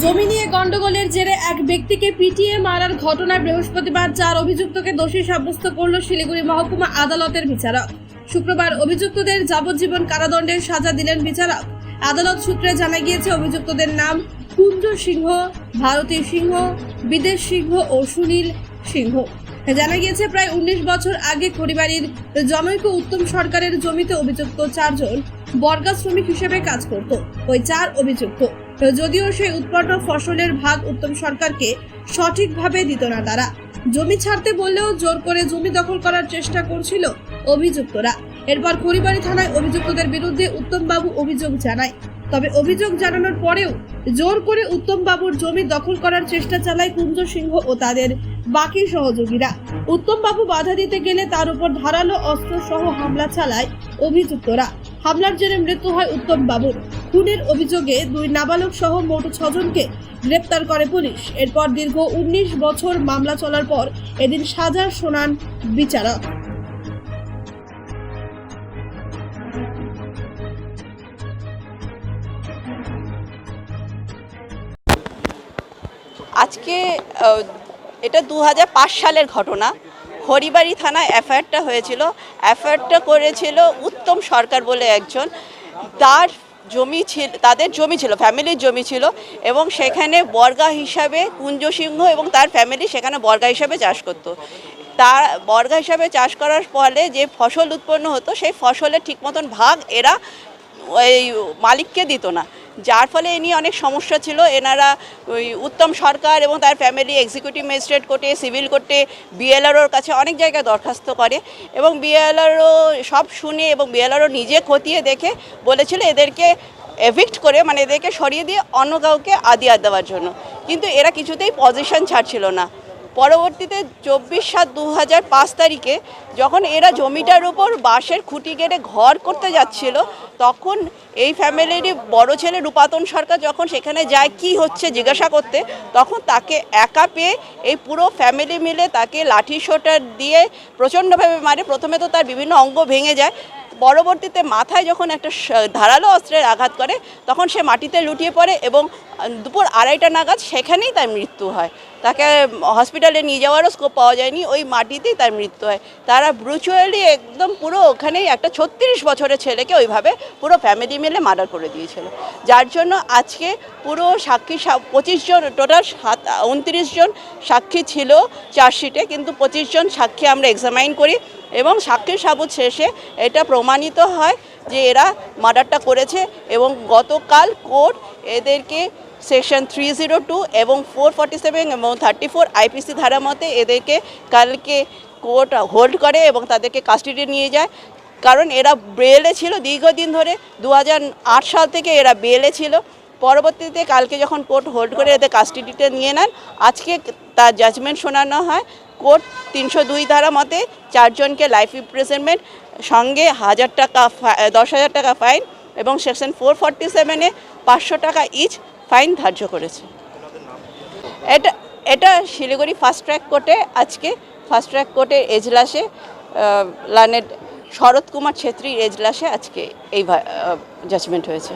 জমি নিয়ে গন্ডগোলের জেরে এক ব্যক্তিকে পিটিয়ে মারার ঘটনায় বৃহস্পতিবার 4 অভিযুক্তকে দোষী সাব্যস্ত করল শিলিগুড়ি মহকুমা আদালতের বিচারক। শুক্রবার অভিযুক্তদের যাবজ্জীবন কারাদণ্ডের সাজা দিলেন বিচারক। আদালত সূত্রে জানা গিয়েছে অভিযুক্তদের নাম কুঞ্জ সিংহ, ভারতী সিংহ, বিদেশ সিংহ ও সুনীল সিংহ। জানা গিয়েছে প্রায় 19 বছর আগে খড়িবাড়ির জনৈক উত্তম সরকারের জমিতে অভিযুক্ত 4 জন বর্গা শ্রমিক হিসেবে কাজ করত। ওই 4 অভিযুক্ত যদিও সেই উৎপন্ন ফসলের ভাগ উত্তম সরকারকে সঠিকভাবে দিত না, তারা জমি ছাড়তে বললেও জোর করে জমি দখল করার চেষ্টা করছিল অভিযুক্তরা। এরপর খড়িবাড়ি থানায় অভিযুক্তদের বিরুদ্ধে উত্তম বাবু অভিযোগ জানায়। তবে অভিযোগ জানানোর পরেও জোর করে উত্তম বাবুর জমি দখল করার চেষ্টা চালায় কুঞ্জ সিংহ ও তাদের বাকি সহযোগীরা। উত্তম বাবু বাধা দিতে গেলে তার উপর ধারালো অস্ত্র সহ হামলা চালায় অভিযুক্তরা। হামলার জেরে মৃত্যু হয় উত্তম বাবুর। খুনের অভিযোগে 2 নাবালক সহ মোট 6 জনকে গ্রেপ্তার করে পুলিশ। এরপর দীর্ঘ 19 বছর মামলা চলার পর এদিন সাজা শোনান বিচারক। আজকে এটা 2005 সালের ঘটনা। খড়িবাড়ি থানায় এফআইআরটা হয়েছিল। এফআইআরটা করেছিল উত্তম সরকার বলে একজন। তার জমি ছিল, তাদের জমি ছিল, ফ্যামিলির জমি ছিল, এবং সেখানে বর্গা হিসাবে কুঞ্জ সিংহ এবং তার ফ্যামিলি সেখানে বর্গা হিসাবে চাষ করতো। তার বর্গা হিসাবে চাষ করার ফলে যে ফসল উৎপন্ন হতো সেই ফসলের ঠিক মতন ভাগ এরা ওই মালিককে দিত না, যার ফলে এ নিয়ে অনেক সমস্যা ছিল। এনারা ওই উত্তম সরকার এবং তার ফ্যামিলি এক্সিকিউটিভ ম্যাজিস্ট্রেট কোর্টে, সিভিল কোর্টে, বিএলআরওর কাছে অনেক জায়গায় দরখাস্ত করে, এবং বিএলআরও সব শুনে এবং বিএলআরও নিজে খতিয়ে দেখে বলেছিল এদেরকে এভিক্ট করে, মানে এদেরকে সরিয়ে দিয়ে অন্য কাউকে আদিয়াত দেওয়ার জন্য। কিন্তু এরা কিছুতেই পজিশন ছাড়ছিল না। পরবর্তীতে 24/7/2005 তারিখে যখন এরা জমিটার উপর বাঁশের খুঁটি গেড়ে ঘর করতে যাচ্ছিল, তখন এই ফ্যামিলিরই বড় ছেলে রূপাতন সরকার যখন সেখানে যায় কি হচ্ছে জিজ্ঞাসা করতে, তখন তাকে একা পেয়ে এই পুরো ফ্যামিলি মিলে তাকে লাঠি সোঁটা দিয়ে প্রচণ্ডভাবে মারে। প্রথমে তো তার বিভিন্ন অঙ্গ ভেঙে যায়, পরবর্তীতে মাথায় যখন একটা ধারালো অস্ত্রের আঘাত করে তখন সে মাটিতে লুটিয়ে পড়ে এবং দুপুর 2:30টা নাগাদ সেখানেই তার মৃত্যু হয়। তাকে হসপিটালে নিয়ে যাওয়ারও স্কোপ পাওয়া যায়নি, ওই মাটিতেই তার মৃত্যু হয়। তারা ব্রুচুয়ালি একদম পুরো ওখানেই একটা 36 বছরের ছেলেকে ওইভাবে পুরো ফ্যামিলি মিলে মার্ডার করে দিয়েছিল, যার জন্য আজকে পুরো সাক্ষী 25 জন, টোটাল 29 জন সাক্ষী ছিল চার্জশিটে, কিন্তু 25 জন সাক্ষী আমরা এক্সামাইন করি এবং সাক্ষী সাবুত শেষে এটা প্রমাণিত হয় যে এরা মার্ডারটা করেছে। এবং গতকাল কোর্ট এদেরকে সেকশন 302 এবং 447 এবং 34 আইপিসি ধারা মতে এদেরকে কালকে কোর্ট হোল্ড করে এবং তাদেরকে কাস্টাডি নিয়ে যায়। কারণ এরা বেলে ছিল দীর্ঘদিন ধরে, 2008 সাল থেকে এরা বেলে ছিল। পরবর্তীতে কালকে যখন কোর্ট হোল্ড করে এদের কাস্টাডিতে নিয়ে নেন, আজকে তার জাজমেন্ট শোনানো হয়। কোর্ট 302 ধারা মতে 4 জনকে লাইফ ইমপ্রিজনমেন্ট সঙ্গে 10,000 টাকা ফাইন এবং সেকশন 447-এ 500 টাকা ইচ ফাইন ধার্য করেছে। এটা শিলিগুড়ি ফার্স্ট ট্র্যাক কোর্টে আজকে ফার্স্ট ট্র্যাক কোর্টের এজলাসে লার্নেড শরৎ কুমার ছেত্রীর এজলাসে আজকে এই জাজমেন্ট হয়েছে।